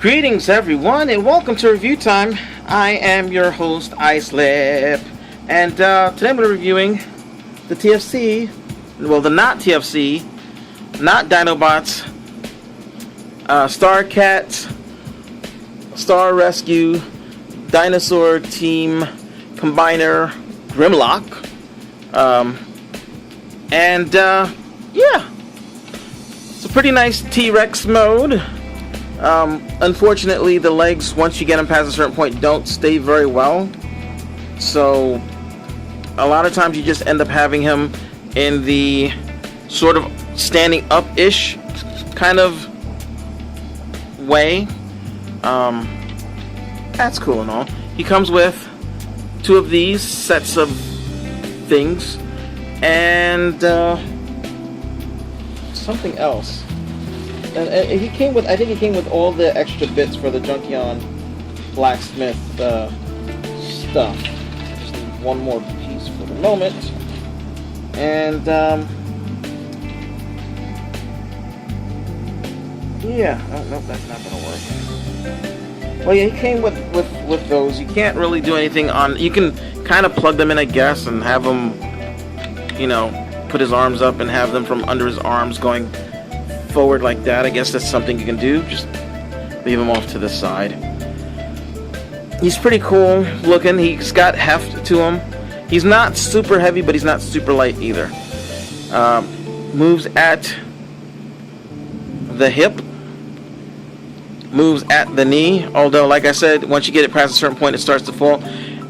Greetings everyone and welcome to Review Time. I am your host Islip, and today I'm reviewing the TFC, well the not TFC, not Dinobots, Star Cats, Star Rescue, Dinosaur Team Combiner, GRIMLOCK, yeah, it's a pretty nice T-Rex mode. Unfortunately, the legs, once you get them past a certain point, don't stay very well. So, a lot of times you just end up having him in the sort of standing up-ish kind of way. That's cool and all. He comes with two of these sets of things and something else. And he came with, I think he came with all the extra bits for the Junkion blacksmith stuff. Just need one more piece for the moment. And yeah, oh, nope, that's not gonna work. Well, yeah, he came with those. You can't really do anything on. You can kind of plug them in, I guess, and have him, you know, put his arms up and have them from under his arms going forward like that. I guess that's something you can do. Just leave him off to the side. He's pretty cool looking. He's got heft to him. He's not super heavy, but he's not super light either. Moves at the hip. Moves at the knee. Although, like I said, once you get it past a certain point, it starts to fall.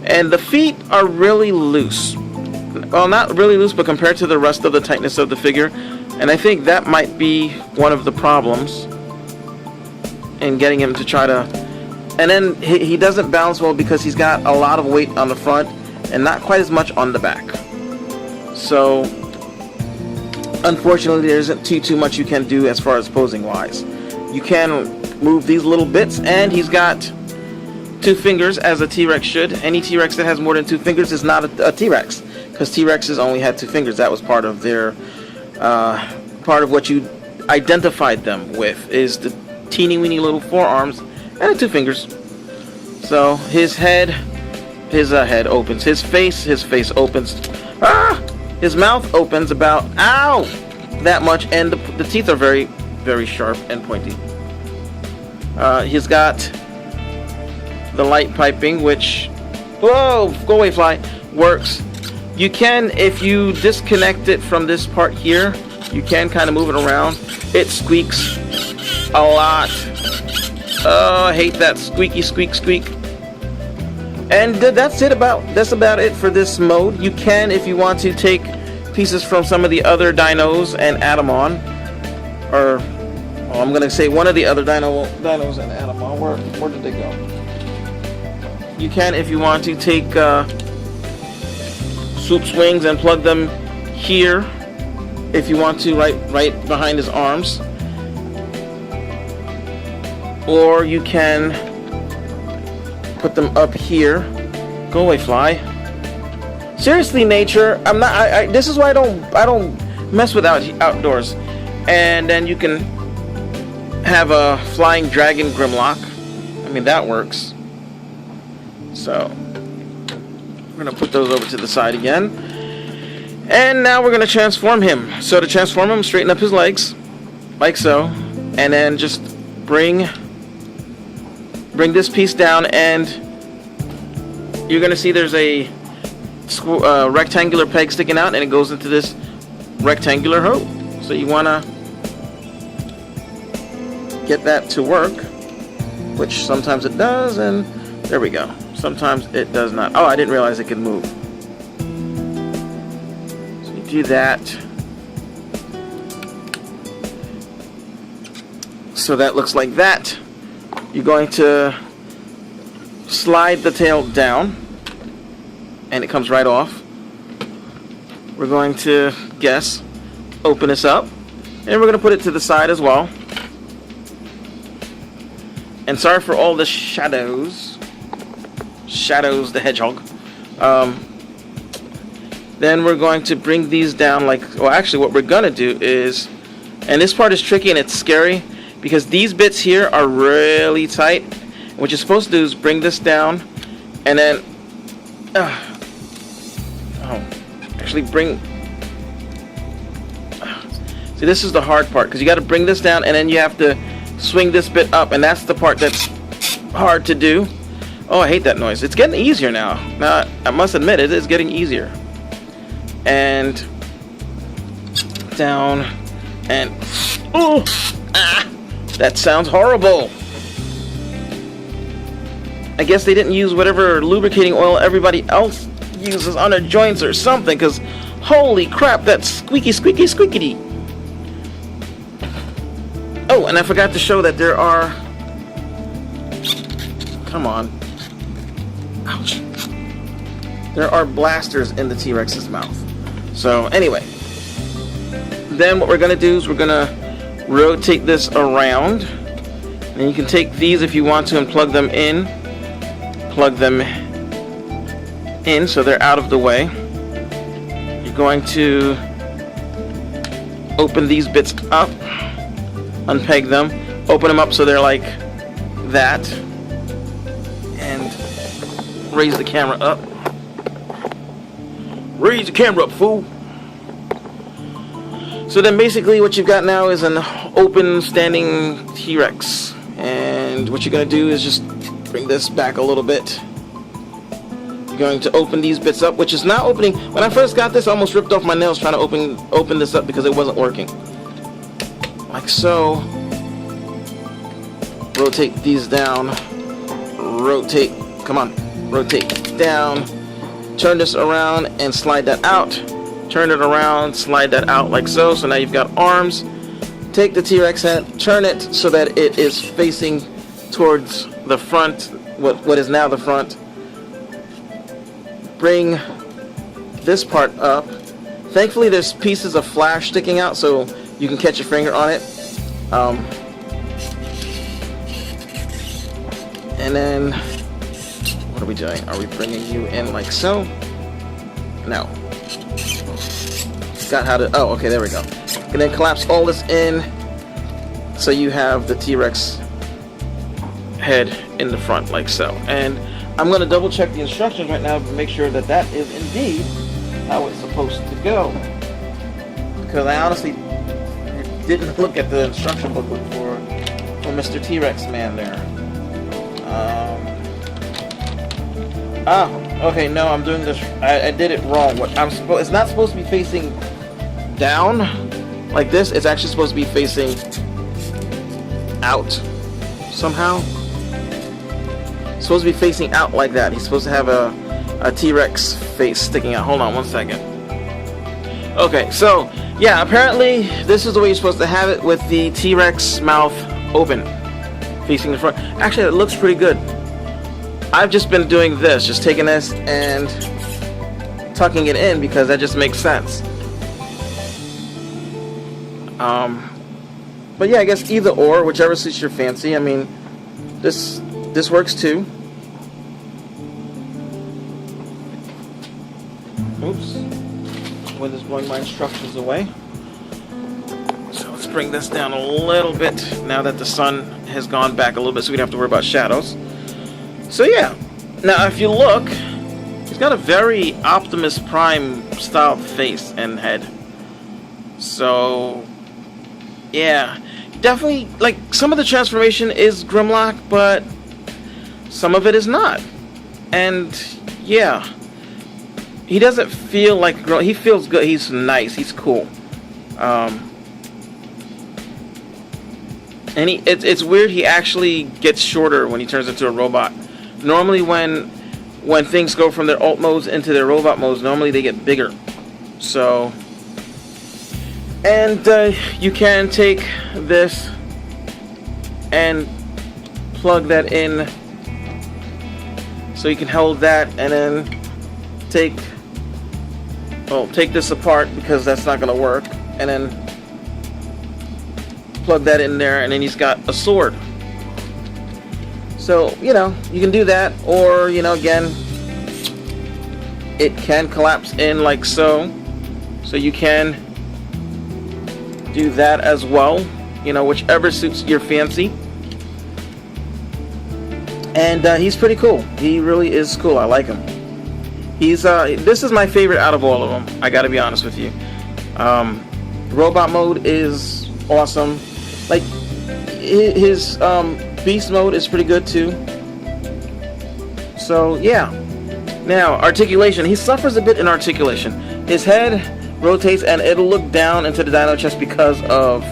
And the feet are really loose. Well, not really loose, but compared to the rest of the tightness of the figure. And I think that might be one of the problems in getting him to try to... And then he doesn't balance well because he's got a lot of weight on the front and not quite as much on the back. So, unfortunately, there isn't too much you can do as far as posing wise. You can move these little bits, and he's got two fingers as a T-Rex should. Any T-Rex that has more than two fingers is not a T-Rex, because T-Rexes only had two fingers. That was part of their... part of what you identified them with is the teeny weeny little forearms and the two fingers. So his head opens. His face opens. His mouth opens about that much, and the teeth are very, very sharp and pointy. He's got the light piping, which go away, fly, works. You can, if you disconnect it from this part here, you can kind of move it around. It squeaks a lot. Oh, I hate that squeaky squeak. And that's about it for this mode. You can, if you want to, take pieces from some of the other dinos and add them on. Or, well, I'm gonna say one of the other dinos and add them on. Where did they go? You can, if you want to, take Swoop's wings and plug them here if you want to, right behind his arms, or you can put them up here. Go away, fly. Seriously, nature, I'm not. This is why I don't mess with outdoors. And then you can have a flying dragon GRIMLOCK. I mean, that works. So we're gonna put those over to the side again. And now we're gonna transform him. So to transform him, straighten up his legs, like so, and then just bring this piece down, and you're gonna see there's a rectangular peg sticking out, and it goes into this rectangular hole. So you wanna get that to work, which sometimes it does, and there we go. Sometimes it does not. Oh, I didn't realize it could move. So you do that. So that looks like that. You're going to slide the tail down, and it comes right off. We're going to, open this up, and we're going to put it to the side as well. And sorry for all the shadows. Shadows the Hedgehog. Then we're going to bring these down like, well, actually what we're going to do is, and this part is tricky and it's scary, because these bits here are really tight. What you're supposed to do is bring this down, and then actually bring. See, this is the hard part, because you got to bring this down, and then you have to swing this bit up, and that's the part that's hard to do. Oh, I hate that noise. It's getting easier now. Now, I must admit, it is getting easier. And down, and that sounds horrible. I guess they didn't use whatever lubricating oil everybody else uses on their joints or something, because holy crap, that's squeaky, squeaky, squeakity. Oh, and I forgot to show that there are, come on, ouch, there are blasters in the T-Rex's mouth. So anyway, then what we're gonna do is we're gonna rotate this around, and you can take these if you want to and plug them in so they're out of the way. You're going to open these bits up, unpeg them, open them up so they're like that, and raise the camera up. Raise the camera up, fool. So then basically what you've got now is an open standing T-Rex, and what you're going to do is just bring this back a little bit. You're going to open these bits up, which is not opening. When I first got this, I almost ripped off my nails trying to open this up because it wasn't working. Like so. Rotate these down. Rotate. Come on. Rotate down. Turn this around and slide that out. Turn it around, slide that out like so. So now you've got arms. Take the T-Rex head, turn it so that it is facing towards the front, what is now the front. Bring this part up. Thankfully there's pieces of flash sticking out so you can catch your finger on it. And then what are we doing? Are we bringing you in like so? No. Got how to, oh, okay, there we go. And then collapse all this in so you have the T-Rex head in the front like so. And I'm going to double check the instructions right now to make sure that that is indeed how it's supposed to go, because I honestly didn't look at the instruction booklet for Mr. T-Rex man there. Okay, no, I'm doing this, I did it wrong. What I'm supposed, it's not supposed to be facing down like this. It's actually supposed to be facing out somehow. It's supposed to be facing out like that. He's supposed to have a T-Rex face sticking out. Hold on one second. Okay, so yeah, apparently this is the way you're supposed to have it, with the T-Rex mouth open, facing the front. Actually, it looks pretty good. I've just been doing this, just taking this and tucking it in because that just makes sense. But yeah, I guess either or, whichever suits your fancy. I mean, this works too. Oops. Wind is blowing my instructions away. So let's bring this down a little bit now that the sun has gone back a little bit so we don't have to worry about shadows. So yeah. Now if you look, he's got a very Optimus Prime style face and head. So yeah, definitely, like, some of the transformation is Grimlock, but some of it is not. And yeah, he doesn't feel like Grimlock. He feels good. He's nice. He's cool. And it's weird. He actually gets shorter when he turns into a robot. Normally, when things go from their alt modes into their robot modes, normally they get bigger. So. And you can take this and plug that in so you can hold that, and then take this apart because that's not going to work, and then plug that in there, and then he's got a sword. So, you know, you can do that, or, you know, again, it can collapse in like so. So you can do that as well. you know, whichever suits your fancy. And he's pretty cool. He really is cool. I like him. He's this is my favorite out of all of them. I gotta be honest with you. Robot mode is awesome. Like his beast mode is pretty good too. So yeah. Now articulation. He suffers a bit in articulation. His head rotates and it'll look down into the dino chest because of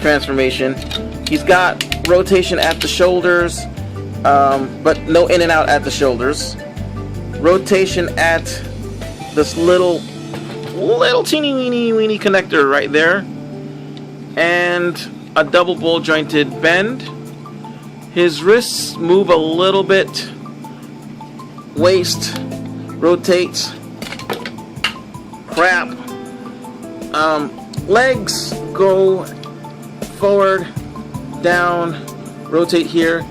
transformation. He's got rotation at the shoulders, but no in and out at the shoulders. Rotation at this little teeny weeny connector right there, and a double ball jointed bend. His wrists move a little bit. Waist rotates. Crap. Legs go forward, down, rotate here.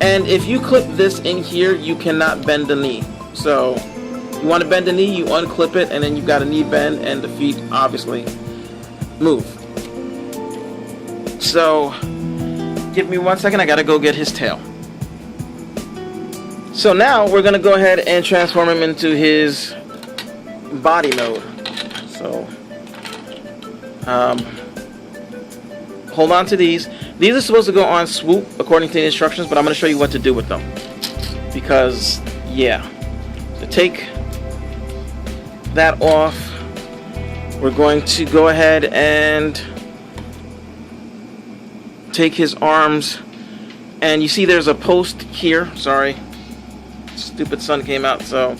And if you clip this in here, you cannot bend the knee. So you want to bend the knee, you unclip it, and then you've got a knee bend, and the feet obviously move. So give me 1 second, I gotta go get his tail. So now we're gonna go ahead and transform him into his body mode. So hold on to these. These are supposed to go on swoop according to the instructions, but I'm going to show you what to do with them. Because, yeah. To take that off, we're going to go ahead and take his arms. And you see there's a post here. Sorry. Stupid sun came out. So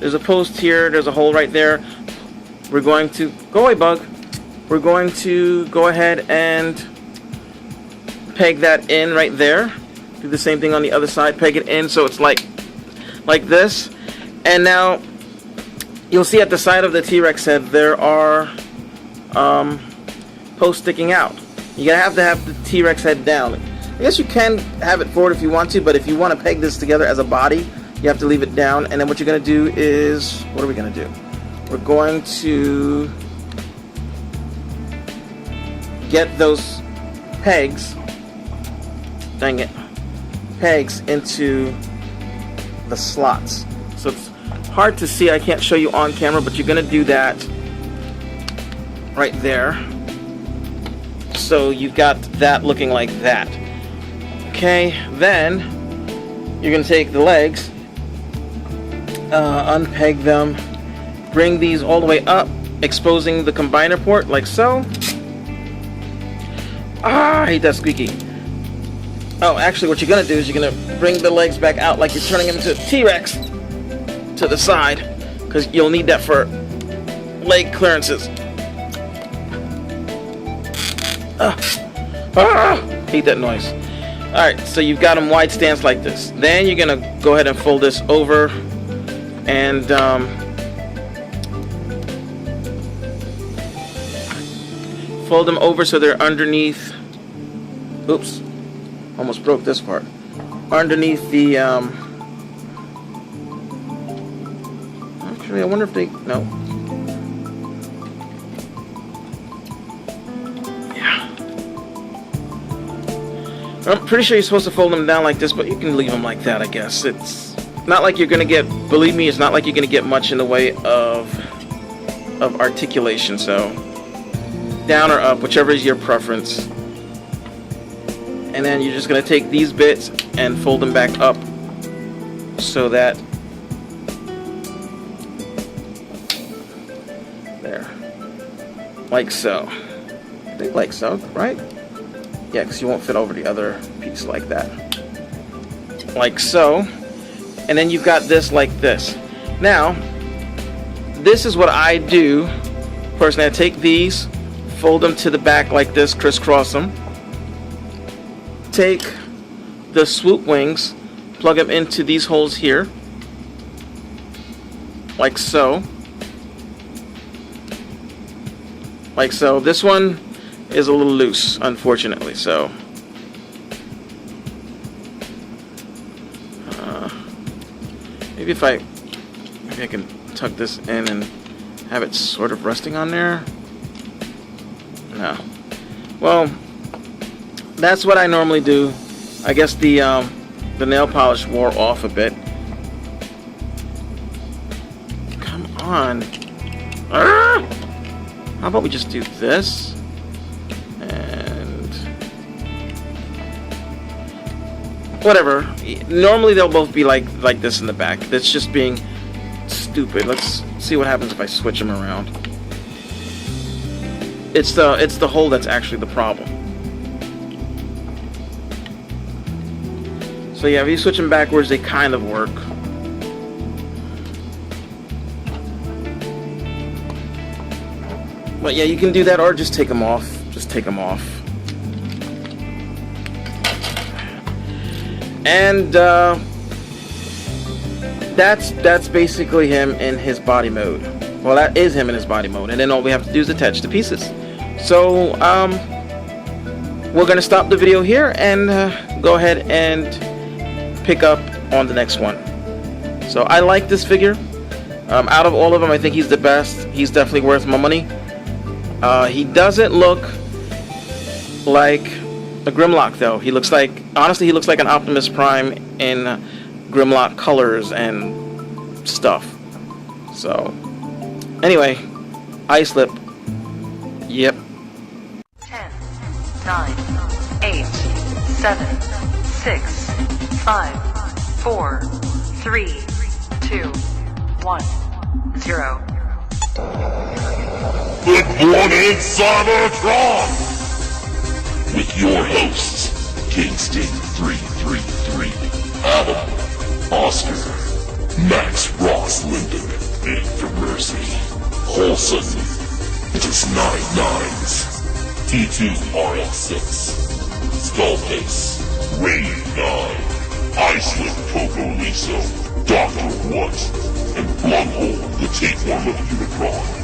there's a post here. There's a hole right there. We're going to... Go away, bug. We're going to go ahead and peg that in right there. Do the same thing on the other side. Peg it in so it's like this. And now you'll see at the side of the T-Rex head there are posts sticking out. You're gonna have to have the T-Rex head down. I guess you can have it forward if you want to, but if you want to peg this together as a body, you have to leave it down. And then what you're gonna do is, what are we gonna do? We're going to get those pegs, dang it, pegs into the slots. So it's hard to see, I can't show you on camera, but you're going to do that right there. So you've got that looking like that. Okay, then you're going to take the legs, unpeg them, bring these all the way up, exposing the combiner port like so. Ah, I hate that squeaky. Oh, actually what you're going to do is you're going to bring the legs back out like you're turning them into a T-Rex to the side, because you'll need that for leg clearances. Hate that noise. Alright, so you've got them wide stance like this. Then you're going to go ahead and fold this over and fold them over so they're underneath. Oops, almost broke this part. Underneath the actually I wonder if they, no. Yeah. I'm pretty sure you're supposed to fold them down like this, but you can leave them like that, I guess. It's not like you're gonna get, believe me, it's not like you're gonna get much in the way of articulation, so down or up, whichever is your preference. And then you're just going to take these bits and fold them back up so that there, like so. I think like so, right? Yeah, because you won't fit over the other piece like that. Like so. And then you've got this like this. Now, this is what I do. Personally, I take these, fold them to the back like this, crisscross them. Take the swoop wings, plug them into these holes here, like so. Like so. This one is a little loose, unfortunately, so maybe I can tuck this in and have it sort of resting on there. No. Well, that's what I normally do. I guess the nail polish wore off a bit. Come on. Ah! How about we just do this? And whatever. Normally they'll both be like this in the back. That's just being stupid. Let's see what happens if I switch them around. It's the hole that's actually the problem. So yeah, if you switch them backwards, they kind of work. But yeah, you can do that, or just take them off. Just take them off. And that's basically him in his body mode. Well, that is him in his body mode, and then all we have to do is attach the pieces. So we're gonna stop the video here and go ahead and pick up on the next one. So I like this figure. Out of all of them, I think he's the best. He's definitely worth my money. He doesn't look like a Grimlock though. He looks like, honestly, he looks like an Optimus Prime in Grimlock colors and stuff. So anyway, Islip. Yep. 10, 9, 8, 7, 6, 5, 4, 3, 2, 1, 0. Good morning, Cybertron! With your hosts, Kingston 333, Adam, Oscar, Max Ross Linden, Victor Mercy, Holson, Just 99s, T2 RX6, Skullface, Rain 9, Islipcocoliso, Dr. What, and Blunghole, the tapeworm of Unicron.